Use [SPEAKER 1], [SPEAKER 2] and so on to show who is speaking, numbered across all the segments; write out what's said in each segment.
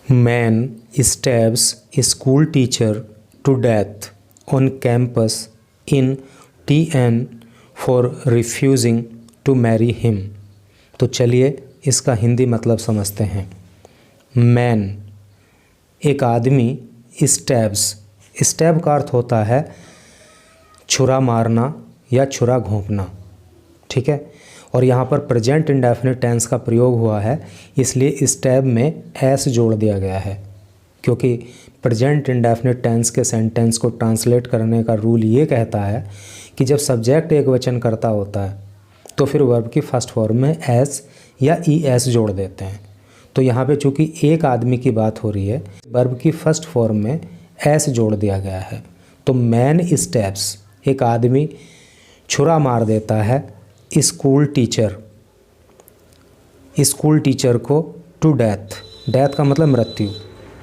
[SPEAKER 1] Man stabs a school teacher to death on campus in TN for refusing to marry him। तो चलिए इसका हिंदी मतलब समझते हैं। मैन एक आदमी, स्टैब्स, स्टैब का अर्थ होता है छुरा मारना या छुरा घोंपना, ठीक है। और यहाँ पर प्रेजेंट इंडेफिनिट टेंस का प्रयोग हुआ है, इसलिए स्टैब में एस जोड़ दिया गया है, क्योंकि प्रेजेंट इंडेफिनिट टेंस के सेंटेंस को ट्रांसलेट करने का रूल ये कहता है कि जब सब्जेक्ट एक वचन करता होता है तो फिर वर्ब की फर्स्ट फॉर्म में एस या ई एस जोड़ देते हैं। तो यहाँ पे चूँकि एक आदमी की बात हो रही है, वर्ब की फर्स्ट फॉर्म में एस जोड़ दिया गया है। तो मैन स्टैब्स, एक आदमी छुरा मार देता है स्कूल टीचर को टू डेथ। डेथ का मतलब मृत्यु।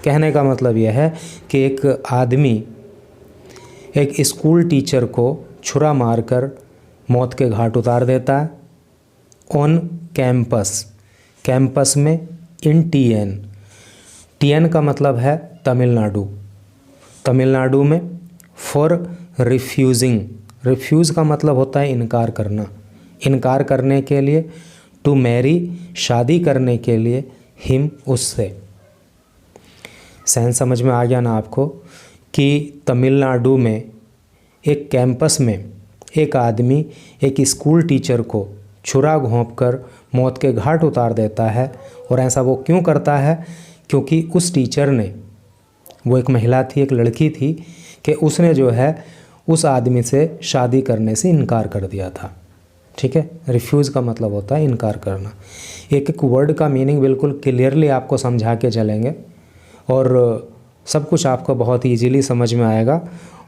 [SPEAKER 1] कहने का मतलब यह है कि एक आदमी एक स्कूल टीचर को छुरा मारकर मौत के घाट उतार देता है। ऑन कैंपस, कैंपस में इन TN, TN का मतलब है तमिलनाडु, तमिलनाडु में। फॉर रिफ्यूजिंग, रिफ्यूज़ का मतलब होता है इनकार करना, इनकार करने के लिए। टू मैरी, शादी करने के लिए। हिम, उससे। सेंस समझ में आ गया ना आपको कि तमिलनाडु में एक कैंपस में एक आदमी एक स्कूल टीचर को छुरा घोंपकर मौत के घाट उतार देता है। और ऐसा वो क्यों करता है? क्योंकि उस टीचर ने, वो एक महिला थी, एक लड़की थी, कि उसने जो है उस आदमी से शादी करने से इनकार कर दिया था, ठीक है। रिफ्यूज़ का मतलब होता है इनकार करना। एक एक वर्ड का मीनिंग बिल्कुल क्लियरली आपको समझा के चलेंगे और सब कुछ आपको बहुत ईजीली समझ में आएगा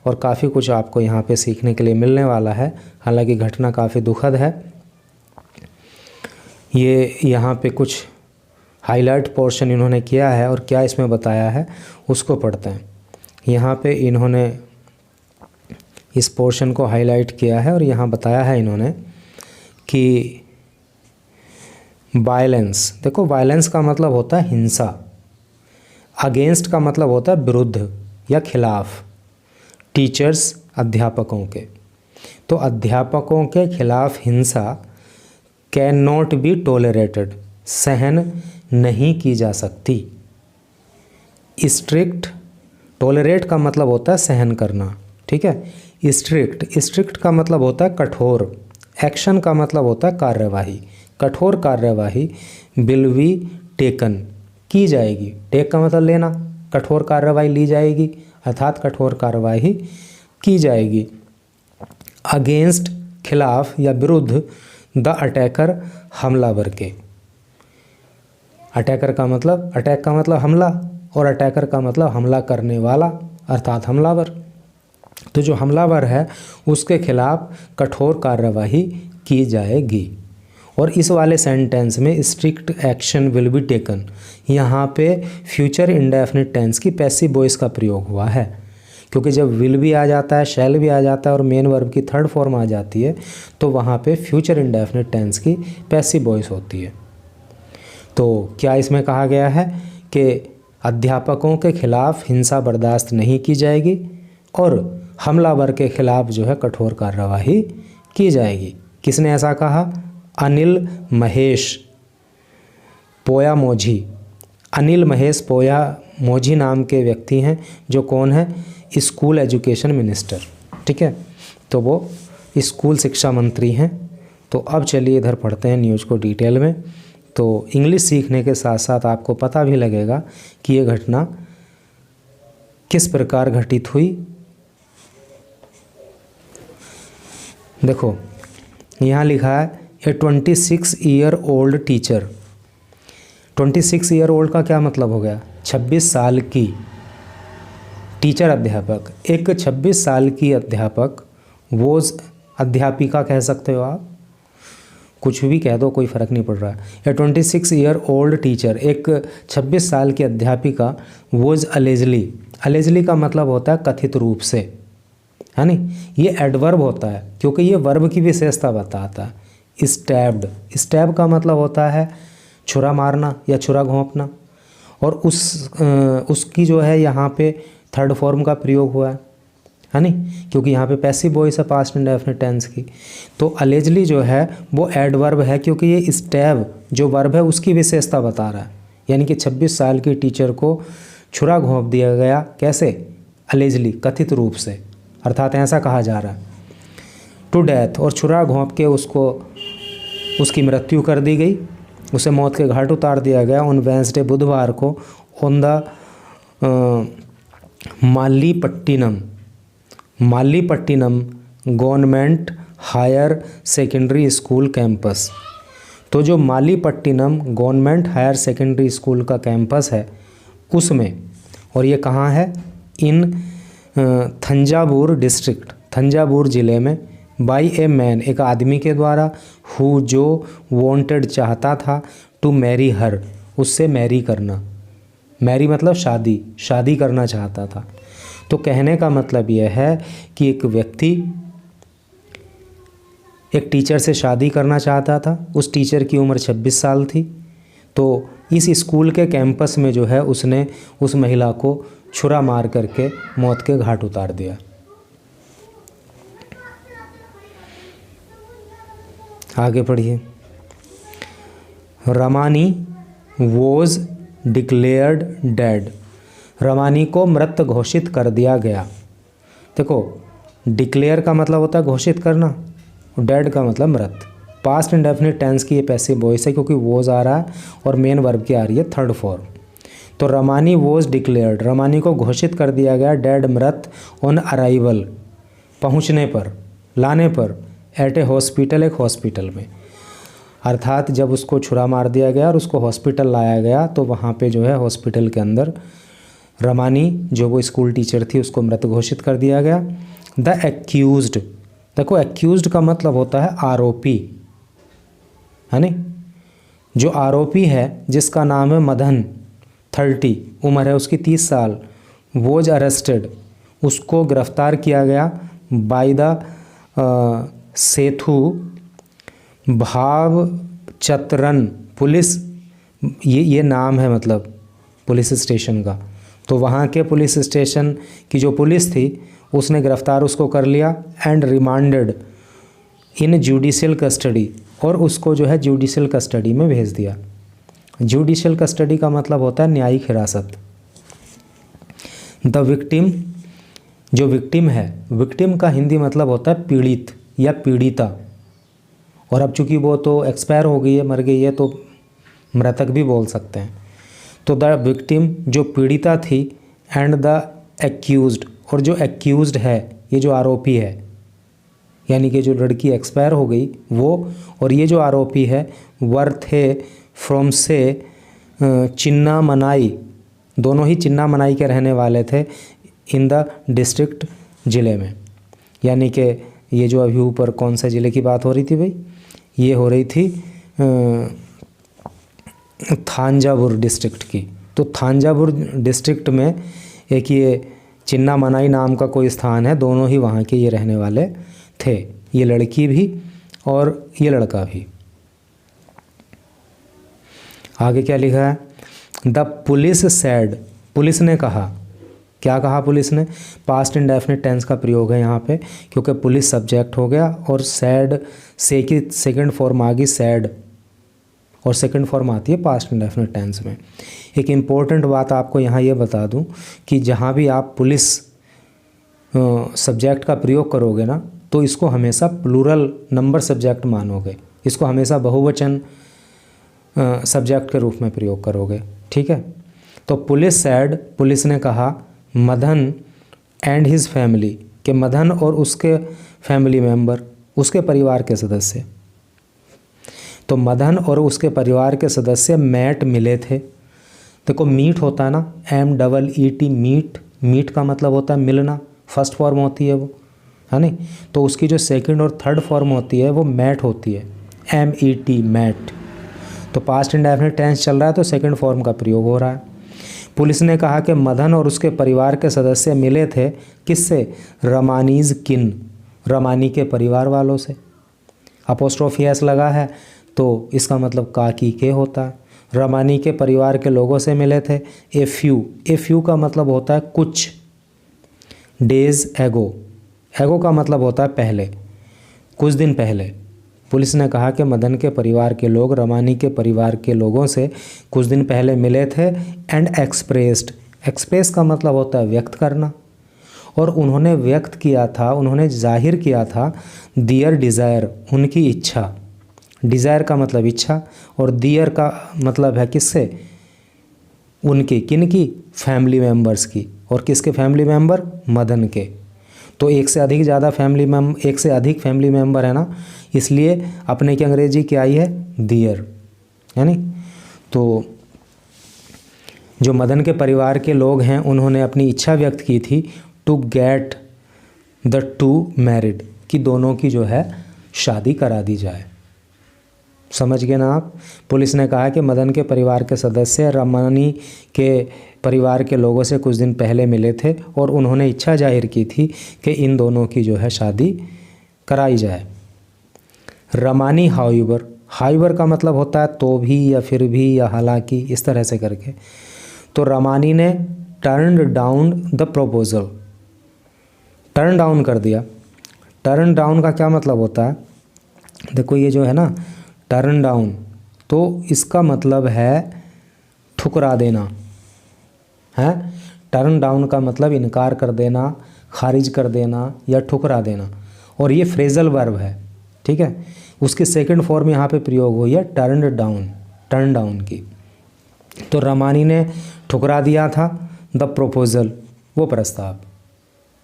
[SPEAKER 1] और काफ़ी कुछ आपको यहाँ पे सीखने के लिए मिलने वाला है। हालांकि घटना काफ़ी दुखद है। ये यहाँ पे कुछ हाईलाइट पोर्शन इन्होंने किया है और क्या इसमें बताया है उसको पढ़ते हैं। यहाँ पे इन्होंने इस पोर्शन को हाईलाइट किया है और यहाँ बताया है इन्होंने कि वायलेंस, देखो वायलेंस का मतलब होता है हिंसा, अगेंस्ट का मतलब होता है विरुद्ध या खिलाफ। टीचर्स, अध्यापकों के, तो अध्यापकों के खिलाफ हिंसा कैन नॉट बी टॉलरेटेड, सहन नहीं की जा सकती। स्ट्रिक्ट, टॉलरेट का मतलब होता है सहन करना, ठीक है। स्ट्रिक्ट, स्ट्रिक्ट का मतलब होता है कठोर। एक्शन का मतलब होता है कार्यवाही, कठोर कार्यवाही। विल बी टेकन, की जाएगी। टेक का मतलब लेना, कठोर कार्यवाही ली जाएगी, अर्थात कठोर कार्यवाही की जाएगी। अगेंस्ट, खिलाफ या विरुद्ध। द अटैकर, हमलावर के। अटैकर का मतलब, अटैक का मतलब हमला और अटैकर का मतलब हमला करने वाला अर्थात हमलावर। तो जो हमलावर है उसके खिलाफ कठोर कार्यवाही की जाएगी। और इस वाले सेंटेंस में strict action will be taken, यहाँ पे फ्यूचर इंडेफिनिट टेंस की पैसिव वॉइस का प्रयोग हुआ है, क्योंकि जब विल भी आ जाता है, शैल भी आ जाता है और मेन वर्ब की थर्ड फॉर्म आ जाती है तो वहाँ पे फ्यूचर इंडेफिनिट टेंस की पैसिव वॉइस होती है। तो क्या इसमें कहा गया है कि अध्यापकों के खिलाफ हिंसा बर्दाश्त नहीं की जाएगी और हमलावर के खिलाफ जो है कठोर कार्यवाही की जाएगी। किसने ऐसा कहा? अनिल महेश पोया मोझी। अनिल महेश पोया मोझी नाम के व्यक्ति हैं, जो कौन है? स्कूल एजुकेशन मिनिस्टर, ठीक है। तो वो स्कूल शिक्षा मंत्री हैं। तो अब चलिए इधर पढ़ते हैं न्यूज़ को डिटेल में। तो इंग्लिश सीखने के साथ साथ आपको पता भी लगेगा कि ये घटना किस प्रकार घटित हुई। देखो यहाँ लिखा है ए 26 year old teacher. 26 year old का क्या मतलब हो गया? 26 साल की। टीचर, अध्यापक। एक 26 साल की अध्यापक, वो अध्यापिका कह सकते हो आप, कुछ भी कह दो, कोई फ़र्क नहीं पड़ रहा है। ए 26 ईयर ओल्ड टीचर, एक 26 साल की अध्यापिका, वॉज अलेजली। अलेजली का मतलब होता है कथित रूप से, है नी। ये एडवर्ब होता है क्योंकि ये वर्ब की विशेषता बताता है। स्टैब्ड, स्टैब का मतलब होता है छुरा मारना या छुरा घोंपना। और उसकी जो है यहाँ पे थर्ड फॉर्म का प्रयोग हुआ है नहीं, क्योंकि यहाँ पे पैसिव वॉइस है पास्ट इंडेफिनिट टेंस की। तो अलेजली जो है वो एडवर्ब है, क्योंकि ये स्टैब जो वर्ब है उसकी विशेषता बता रहा है। यानी कि 26 साल की टीचर को छुरा घोंप दिया गया, कैसे? अलेजली, कथित रूप से, अर्थात ऐसा कहा जा रहा है, टू डेथ, और छुरा घोंप के उसकी मृत्यु कर दी गई, उसे मौत के घाट उतार दिया गया ऑन वेंसडे, बुधवार को, on the Malipattinam government higher secondary school campus. तो जो Malipattinam government higher secondary school का कैंपस है उसमें, और ये कहाँ है? इन थंजावुर डिस्ट्रिक्ट, थंजावुर ज़िले में, बाई ए मैन, एक आदमी के द्वारा, हु, जो, वांटेड, चाहता था, टू मैरी हर, उससे मैरी करना, मैरी मतलब शादी, शादी करना चाहता था। तो कहने का मतलब यह है कि एक व्यक्ति एक टीचर से शादी करना चाहता था, उस टीचर की उम्र 26 साल थी, तो इस स्कूल के कैंपस में जो है उसने उस महिला को छुरा मार करके मौत के घाट उतार दिया। आगे पढ़िए। Ramani was declared dead, Ramani को मृत घोषित कर दिया गया। देखो, डिक्लेयर का मतलब होता है घोषित करना, डेड का मतलब मृत। पास्ट इंडेफिनिट टेंस की ये पैसिव वॉइस है, क्योंकि वॉज आ रहा है और मेन वर्ब की आ रही है थर्ड फॉर्म। तो रमानी वॉज डिक्लेयर्ड, रमानी को घोषित कर दिया गया, डेड, मृत, ऑन अराइवल, पहुंचने पर, लाने पर, एट ए हॉस्पिटल, एक हॉस्पिटल में। अर्थात जब उसको छुरा मार दिया गया और उसको हॉस्पिटल लाया गया, तो वहाँ पे जो है हॉस्पिटल के अंदर रमानी, जो वो स्कूल टीचर थी, उसको मृत घोषित कर दिया गया। द एक्यूज्ड, देखो एक्यूज्ड का मतलब होता है आरोपी, है नहीं? जो आरोपी है जिसका नाम है मदन, 30 उम्र है उसकी, 30 साल, वॉज अरेस्टेड, उसको गिरफ्तार किया गया, बाय द सेथु भावचतरन पुलिस, ये नाम है मतलब पुलिस स्टेशन का। तो वहाँ के पुलिस स्टेशन की जो पुलिस थी उसने गिरफ्तार उसको कर लिया, and remanded in judicial custody, और उसको जो है जुडिशियल कस्टडी में भेज दिया। जुडिशियल कस्टडी का मतलब होता है न्यायिक हिरासत। द विक्टिम, जो विक्टिम है, विक्टिम का हिंदी मतलब होता है पीड़ित या पीड़िता, और अब चूंकि वो तो एक्सपायर हो गई है, मर गई है, तो मृतक भी बोल सकते हैं। तो द विक्टिम जो पीड़िता थी, एंड द एक्यूज्ड, और जो एक्यूज्ड है, ये जो आरोपी है, यानी कि जो लड़की एक्सपायर हो गई वो, और ये जो आरोपी है, वर थे फ्रॉम से चिन्नामनाई, दोनों ही चिन्नामनाई के रहने वाले थे, इन द डिस्ट्रिक्ट, ज़िले में। यानी कि ये जो अभी ऊपर कौन से ज़िले की बात हो रही थी भाई? ये हो रही थी थांजावुर डिस्ट्रिक्ट की। तो थांजावुर डिस्ट्रिक्ट में एक ये चिन्नामनाई नाम का कोई स्थान है, दोनों ही वहाँ के ये रहने वाले थे, ये लड़की भी और ये लड़का भी। आगे क्या लिखा है? द पुलिस सैड, पुलिस ने कहा, क्या कहा पुलिस ने? पास्ट इंडेफिनिट टेंस का प्रयोग है यहाँ पे, क्योंकि पुलिस सब्जेक्ट हो गया और सैड से की सेकंड फॉर्म आ गई सैड, और सेकंड फॉर्म आती है पास्ट इंडेफिनिट टेंस में। एक इम्पॉर्टेंट बात आपको यहाँ ये बता दूँ कि जहाँ भी आप पुलिस सब्जेक्ट का प्रयोग करोगे ना, तो इसको हमेशा प्लूरल नंबर सब्जेक्ट मानोगे, इसको हमेशा बहुवचन सब्जेक्ट के रूप में प्रयोग करोगे, ठीक है? तो पुलिस सैड, पुलिस ने कहा, मदन एंड हिज फैमिली, कि मदन और उसके फैमिली मेंबर, उसके परिवार के सदस्य, तो मदन और उसके परिवार के सदस्य मैट मिले थे। देखो मीट होता है ना, MEET, मीट, मीट का मतलब होता है मिलना, फर्स्ट फॉर्म होती है वो, है नहीं? तो उसकी जो सेकंड और थर्ड फॉर्म होती है वो मैट होती है, MET, मैट। तो पास्ट इंडेफिनिट टेंस चल रहा है तो सेकंड फॉर्म का प्रयोग हो रहा है। पुलिस ने कहा कि मदन और उसके परिवार के सदस्य मिले थे, किससे? रमानीज किन, रमानी के परिवार वालों से। अपोस्ट्रोफी एस लगा है तो इसका मतलब काकी के होता है। रमानी के परिवार के लोगों से मिले थे। ए फ्यू का मतलब होता है कुछ। डेज एगो, एगो का मतलब होता है पहले, कुछ दिन पहले। पुलिस ने कहा कि मदन के परिवार के लोग रमानी के परिवार के लोगों से कुछ दिन पहले मिले थे। एंड एक्सप्रेस्ड, एक्सप्रेस का मतलब होता है व्यक्त करना, और उन्होंने व्यक्त किया था, उन्होंने जाहिर किया था दियर डिज़ायर, उनकी इच्छा। डिज़ायर का मतलब इच्छा, और दियर का मतलब है किससे, उनकी, किन की, फैमिली मेम्बर्स की। और किसके फैमिली मेम्बर, मदन के। तो एक से अधिक फैमिली मेम्बर है ना, इसलिए अपने की अंग्रेजी क्या आई है, दियर, है नी। तो जो मदन के परिवार के लोग हैं उन्होंने अपनी इच्छा व्यक्त की थी to get the two married, कि दोनों की जो है शादी करा दी जाए। समझ गए ना आप। पुलिस ने कहा कि मदन के परिवार के सदस्य रमानी के परिवार के लोगों से कुछ दिन पहले मिले थे और उन्होंने इच्छा जाहिर की थी कि इन दोनों की जो है शादी कराई जाए। रमानी हाउएवर का मतलब होता है तो भी, या फिर भी, या हालांकि, इस तरह से करके। तो रमानी ने turn down the proposal, turn down कर दिया। टर्न डाउन का क्या मतलब होता है, देखो ये जो है ना टर्न डाउन, तो इसका मतलब है ठुकरा देना है। टर्न डाउन का मतलब इनकार कर देना, खारिज कर देना या ठुकरा देना, और ये फ्रेजल वर्ब है, ठीक है। उसकी सेकंड फॉर्म यहाँ पे प्रयोग हुई है टर्न डाउन की। तो रमानी ने ठुकरा दिया था द प्रपोजल, वो प्रस्ताव।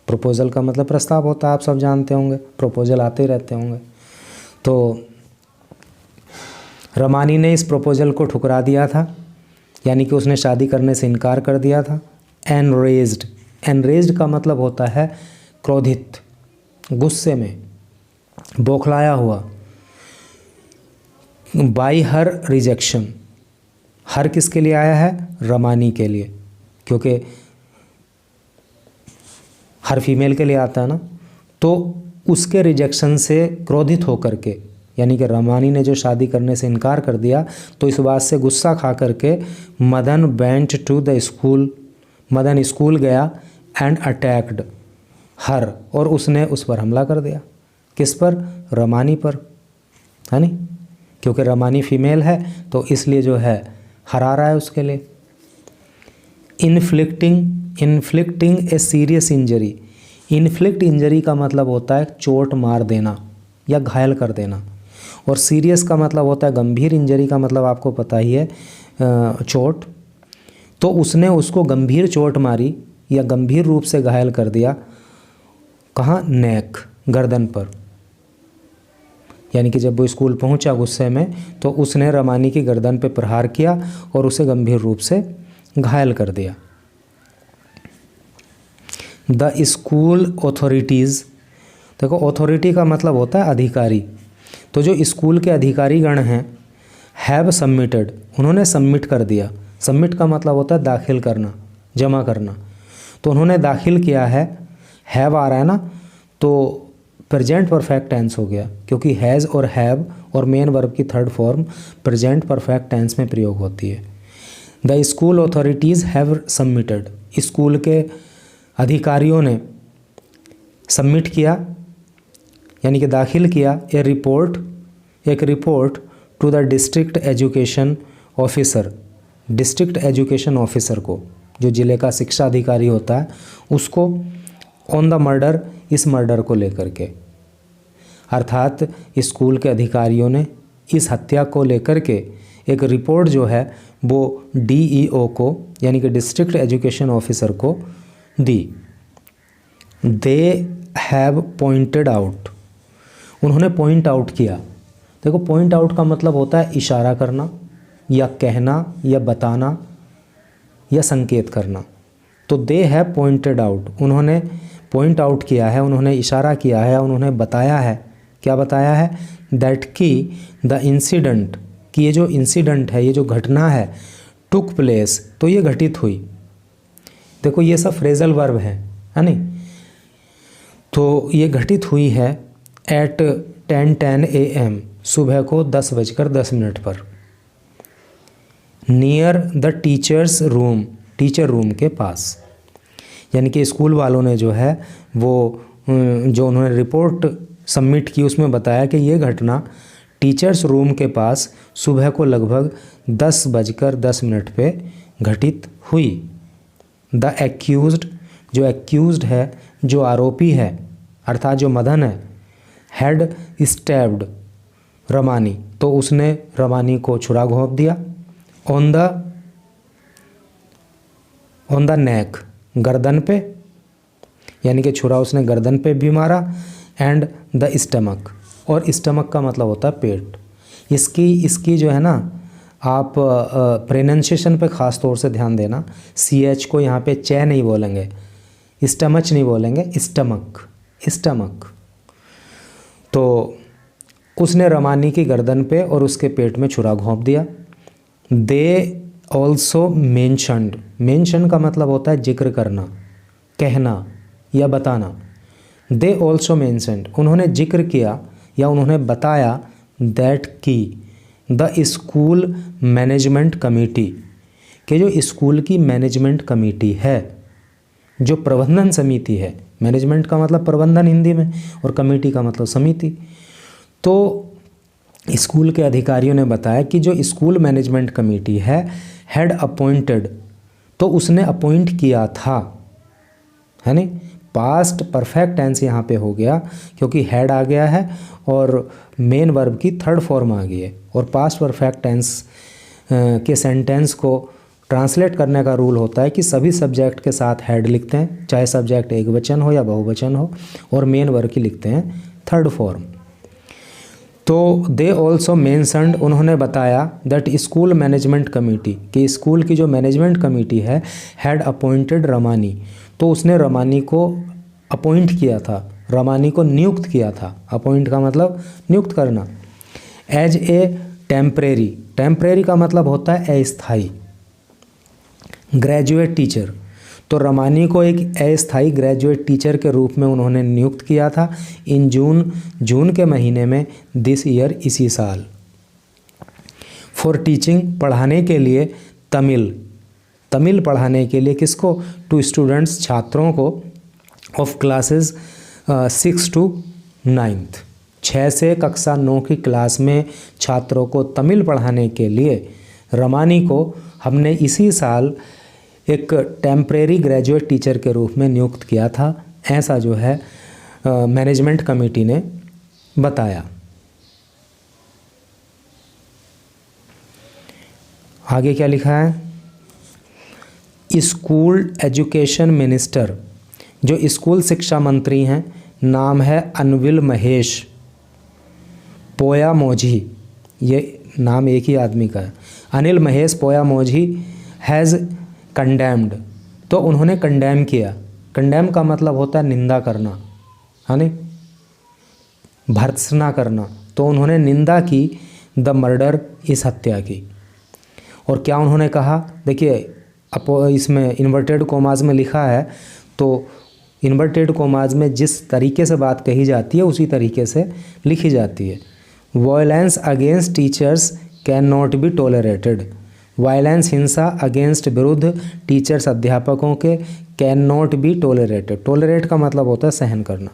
[SPEAKER 1] प्रपोजल का मतलब प्रस्ताव होता है, आप सब जानते होंगे, प्रपोजल आते ही रहते होंगे। तो रमानी ने इस प्रपोजल को ठुकरा दिया था, यानी कि उसने शादी करने से इनकार कर दिया था। एनरेज्ड का मतलब होता है क्रोधित, गुस्से में, बौखलाया हुआ। बाई हर रिजेक्शन, हर किसके लिए आया है, रमानी के लिए, क्योंकि हर फीमेल के लिए आता है ना। तो उसके रिजेक्शन से क्रोधित होकर के, यानी कि रमानी ने जो शादी करने से इनकार कर दिया, तो इस बात से गुस्सा खा करके Madan went to the school, Madan school गया एंड अटैक्ड हर, और उसने उस पर हमला कर दिया। किस पर, रमानी पर, है नी, क्योंकि रमानी फीमेल है तो इसलिए जो है हरा रहा है उसके लिए। Inflicting a serious injury, inflict injury का मतलब होता है चोट मार देना या घायल कर देना, और सीरियस का मतलब होता है गंभीर। इंजरी का मतलब आपको पता ही है, चोट। तो उसने उसको गंभीर चोट मारी या गंभीर रूप से घायल कर दिया, कहाँ, नेक, गर्दन पर। यानी कि जब वो स्कूल पहुंचा गुस्से में, तो उसने रमानी की गर्दन पे प्रहार किया और उसे गंभीर रूप से घायल कर दिया। द स्कूल ऑथोरिटीज़, देखो ऑथोरिटी का मतलब होता है अधिकारी। तो जो स्कूल के अधिकारीगण हैं, हैव सबमिटेड, उन्होंने सबमिट कर दिया। सबमिट का मतलब होता है दाखिल करना, जमा करना। तो उन्होंने दाखिल किया है, हैव आ रहा है ना, तो प्रेजेंट परफेक्ट टेंस हो गया, क्योंकि हैज़ और हैव और मेन वर्ब की third form present perfect tense में प्रयोग होती है। The school authorities have submitted, school के अधिकारियों ने सबमिट किया, यानी कि दाखिल किया, एक report to the district education officer, district education officer को, जो ज़िले का शिक्षा अधिकारी होता है, उसको, ऑन द मर्डर, इस मर्डर को लेकर के। अर्थात स्कूल के अधिकारियों ने इस हत्या को लेकर के एक रिपोर्ट जो है वो डीईओ को, यानी कि डिस्ट्रिक्ट एजुकेशन ऑफिसर को दी। दे हैव पॉइंटेड आउट, उन्होंने पॉइंट आउट किया। देखो पॉइंट आउट का मतलब होता है इशारा करना या कहना या बताना या संकेत करना। तो दे हैव पॉइंटेड आउट, उन्होंने पॉइंट आउट किया है, उन्होंने इशारा किया है, उन्होंने बताया है। क्या बताया है, दैट की द इंसिडेंट, कि ये जो इंसिडेंट है, ये जो घटना है, टुक प्लेस, तो ये घटित हुई। देखो ये सब फ्रेजल वर्ब है नहीं। तो ये घटित हुई है एट 10:10 AM, सुबह को 10:10 पर। नियर द टीचर रूम के पास। यानी कि स्कूल वालों ने जो है वो जो उन्होंने रिपोर्ट सबमिट की उसमें बताया कि ये घटना टीचर्स रूम के पास सुबह को लगभग 10:10 पे घटित हुई। द एक्यूज्ड, जो एक्यूज्ड है, जो आरोपी है अर्थात जो मदन है, हैड स्टैब्ड रमानी, तो उसने रमानी को छुरा घोंप दिया। ऑन द नेक, गर्दन पे, यानी कि छुरा उसने गर्दन पे भी मारा। एंड द स्टमक, और स्टमक का मतलब होता है पेट। इसकी जो है ना, आप प्रोनाउंसिएशन पे ख़ास तौर से ध्यान देना। CH को यहाँ पे च नहीं बोलेंगे, स्टमच नहीं बोलेंगे, स्टमक। तो उसने रमानी की गर्दन पे और उसके पेट में छुरा घोंप दिया। दे ऑल्सो मेंशन्ड का मतलब होता है जिक्र करना, कहना या बताना। दे ऑल्सो मेंशन्ड, उन्होंने जिक्र किया या उन्होंने बताया, दैट की द स्कूल मैनेजमेंट कमेटी, कि जो स्कूल की मैनेजमेंट कमेटी है, जो प्रबंधन समिति है, मैनेजमेंट का मतलब प्रबंधन हिंदी में और कमेटी का मतलब समिति, तो स्कूल के अधिकारियों ने बताया कि जो स्कूल मैनेजमेंट कमेटी है, हेड अपॉइंटेड, तो उसने अपॉइंट किया था, है नहीं। पास्ट परफेक्ट टेंस यहाँ पे हो गया क्योंकि हेड आ गया है और मेन वर्ब की थर्ड फॉर्म आ गई है। और पास्ट परफेक्ट टेंस के सेंटेंस को ट्रांसलेट करने का रूल होता है कि सभी सब्जेक्ट के साथ हेड लिखते हैं, चाहे सब्जेक्ट एक वचन हो या बहुवचन हो, और मेन वर्ब की लिखते हैं थर्ड फॉर्म। तो दे ऑल्सो मेंशन्ड, उन्होंने बताया, दैट स्कूल मैनेजमेंट कमेटी, कि स्कूल की जो मैनेजमेंट कमेटी है, हैड अपॉइंटेड रमानी, तो उसने रमानी को अपॉइंट किया था, रमानी को नियुक्त किया था। अपॉइंट का मतलब नियुक्त करना। एज ए टेम्परेरी का मतलब होता है अस्थाई ग्रेजुएट टीचर, तो रमानी को एक अस्थाई ग्रेजुएट टीचर के रूप में उन्होंने नियुक्त किया था इन जून के महीने में, दिस ईयर, इसी साल। फॉर टीचिंग, पढ़ाने के लिए, तमिल पढ़ाने के लिए, किसको? टू स्टूडेंट्स, छात्रों को, ऑफ क्लासेस 6 to 9, 6 से कक्षा 9 की क्लास में छात्रों को तमिल पढ़ाने के लिए रमानी को हमने इसी साल एक टेम्परेरी ग्रेजुएट टीचर के रूप में नियुक्त किया था, ऐसा जो है मैनेजमेंट कमेटी ने बताया। आगे क्या लिखा है? स्कूल एजुकेशन मिनिस्टर, जो स्कूल शिक्षा मंत्री हैं, नाम है अनिल महेश पोयामोझी, ये नाम एक ही आदमी का है, अनिल महेश पोयामोझी, हैज़ कंडेम्ड, तो उन्होंने कंडेम किया। कंडेम का मतलब होता है निंदा करना, है नहीं, भर्त्सना करना, तो उन्होंने निंदा की द मर्डर, इस हत्या की। और क्या उन्होंने कहा? देखिए इसमें इन्वर्टेड कोमाज में लिखा है, तो इन्वर्टेड कोमाज में जिस तरीके से बात कही जाती है उसी तरीके से लिखी जाती है। Violence against teachers can not be tolerated, violence, हिंसा, अगेंस्ट, विरुद्ध, टीचर्स, अध्यापकों के, can not be tolerated, tolerate का मतलब होता है सहन करना,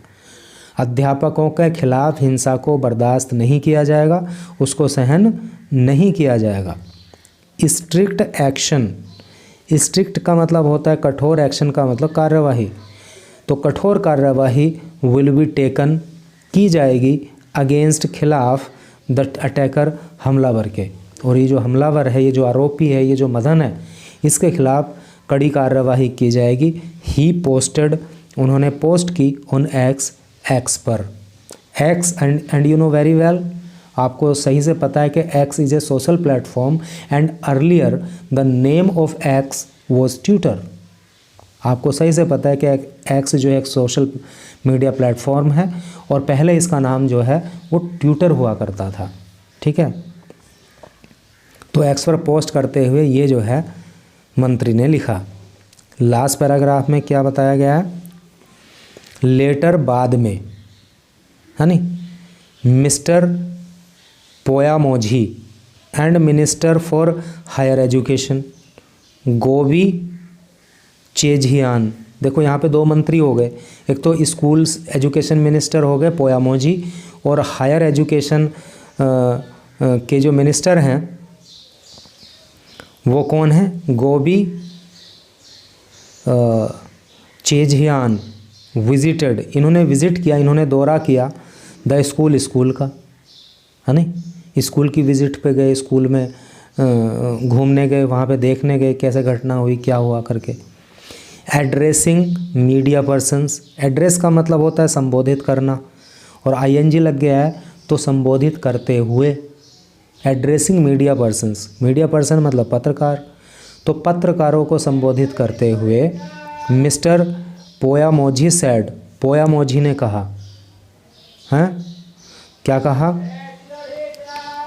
[SPEAKER 1] अध्यापकों के खिलाफ हिंसा को बर्दाश्त नहीं किया जाएगा, उसको सहन नहीं किया जाएगा। स्ट्रिक्ट एक्शन, स्ट्रिक्ट का मतलब होता है कठोर, एक्शन का मतलब कार्यवाही, तो कठोर कार्यवाही विल बी टेकन, की जाएगी, अगेंस्ट, खिलाफ, द अटैकर, हमलावर के। और ये जो हमलावर है, ये जो आरोपी है, ये जो मदन है, इसके खिलाफ कड़ी कार्यवाही की जाएगी। ही पोस्टेड, उन्होंने पोस्ट की, ऑन एक्स पर, x and you know very well, आपको सही से पता है कि x is a social platform and earlier the name of x was Twitter. आपको सही से पता है कि एक्स जो है एक सोशल मीडिया प्लेटफॉर्म है और पहले इसका नाम जो है वो ट्विटर हुआ करता था, ठीक है। तो एक्स पर पोस्ट करते हुए ये जो है मंत्री ने लिखा। लास्ट पैराग्राफ में क्या बताया गया है? लेटर, बाद में, है नहीं, mister Poyamozhi and minister for higher education Gobi Chezhiyan. देखो यहाँ पे दो मंत्री हो गए, एक तो स्कूल्स एजुकेशन मिनिस्टर हो गए पोयामोजी, और हायर एजुकेशन के जो मिनिस्टर हैं वो कौन है, गोबी चेझियान विजिटेड। इन्होंने विज़िट किया, इन्होंने दौरा किया द स्कूल का, है नहीं, स्कूल की विज़िट पे गए, स्कूल में घूमने गए, वहाँ पे देखने गए कैसे घटना हुई, क्या हुआ करके। एड्रेसिंग मीडिया पर्सन्स, एड्रेस का मतलब होता है संबोधित करना, और आईएनजी लग गया है तो संबोधित करते हुए। Addressing media persons, media person मतलब पत्रकार, तो पत्रकारों को संबोधित करते हुए मिस्टर पोयामोजी सैड, पोयामोजी ने कहा, हैं क्या कहा,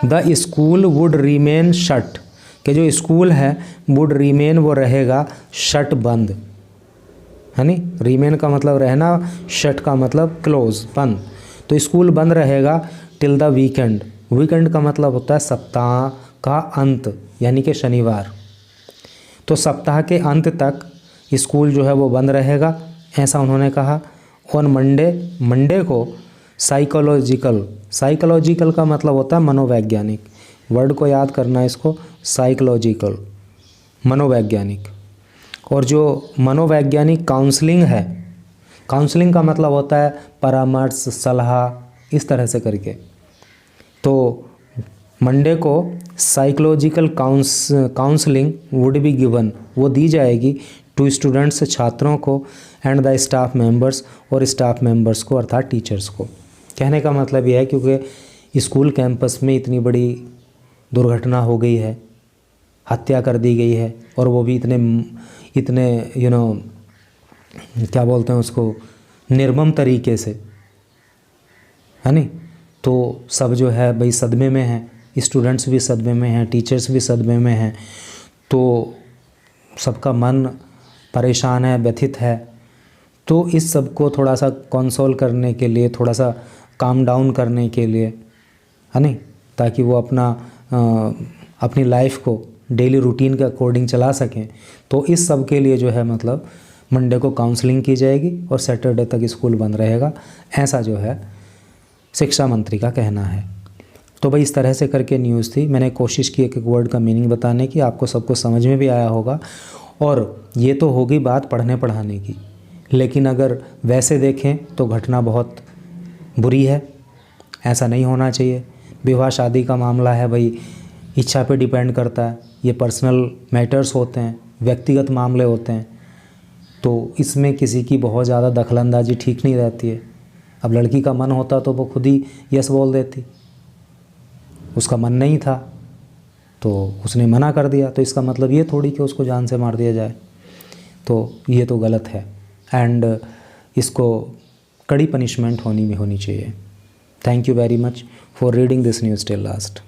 [SPEAKER 1] the school would remain shut, कि जो स्कूल है वुड रिमेन वो रहेगा शट बंद, है नी, रिमेन का मतलब रहना, शट का मतलब क्लोज बंद, तो स्कूल बंद रहेगा टिल द वीकेंड। वीकेंड का मतलब होता है सप्ताह का अंत, यानी कि शनिवार, तो सप्ताह के अंत तक स्कूल जो है वो बंद रहेगा, ऐसा उन्होंने कहा। ऑन मंडे को साइकोलॉजिकल का मतलब होता है मनोवैज्ञानिक, वर्ड को याद करना है इसको, साइकोलॉजिकल मनोवैज्ञानिक। और जो मनोवैज्ञानिक काउंसलिंग है, काउंसलिंग का मतलब होता है परामर्श, सलाह, इस तरह से करके। तो मंडे को psychological counselling would be given, वो दी जाएगी टू स्टूडेंट्स, छात्रों को, एंड द स्टाफ मेंबर्स, और स्टाफ मेंबर्स को अर्थात टीचर्स को। कहने का मतलब यह है क्योंकि स्कूल कैंपस में इतनी बड़ी दुर्घटना हो गई है, हत्या कर दी गई है, और वो भी इतने क्या बोलते हैं उसको, निर्मम तरीके से, है नहीं, तो सब जो है भाई सदमे में हैं, स्टूडेंट्स भी सदमे में हैं, टीचर्स भी सदमे में हैं, तो सबका मन परेशान है, व्यथित है। तो इस सब को थोड़ा सा कंसोल करने के लिए, थोड़ा सा काम डाउन करने के लिए, है नहीं, ताकि वो अपनी लाइफ को डेली रूटीन के अकॉर्डिंग चला सकें, तो इस सब के लिए जो है मतलब मंडे को काउंसलिंग की जाएगी और सैटरडे तक स्कूल बंद रहेगा, ऐसा जो है शिक्षा मंत्री का कहना है। तो भाई इस तरह से करके न्यूज़ थी, मैंने कोशिश की एक एक वर्ड का मीनिंग बताने की, आपको सबको समझ में भी आया होगा। और ये तो होगी बात पढ़ने पढ़ाने की, लेकिन अगर वैसे देखें तो घटना बहुत बुरी है, ऐसा नहीं होना चाहिए। विवाह शादी का मामला है भाई, इच्छा पे डिपेंड करता है, ये पर्सनल मैटर्स होते हैं, व्यक्तिगत मामले होते हैं, तो इसमें किसी की बहुत ज़्यादा दखलंदाजी ठीक नहीं रहती है। अब लड़की का मन होता तो वो खुद ही यस बोल देती, उसका मन नहीं था तो उसने मना कर दिया, तो इसका मतलब ये थोड़ी कि उसको जान से मार दिया जाए, तो ये तो गलत है, एंड इसको कड़ी पनिशमेंट होनी चाहिए। Thank you very much for reading this news till last.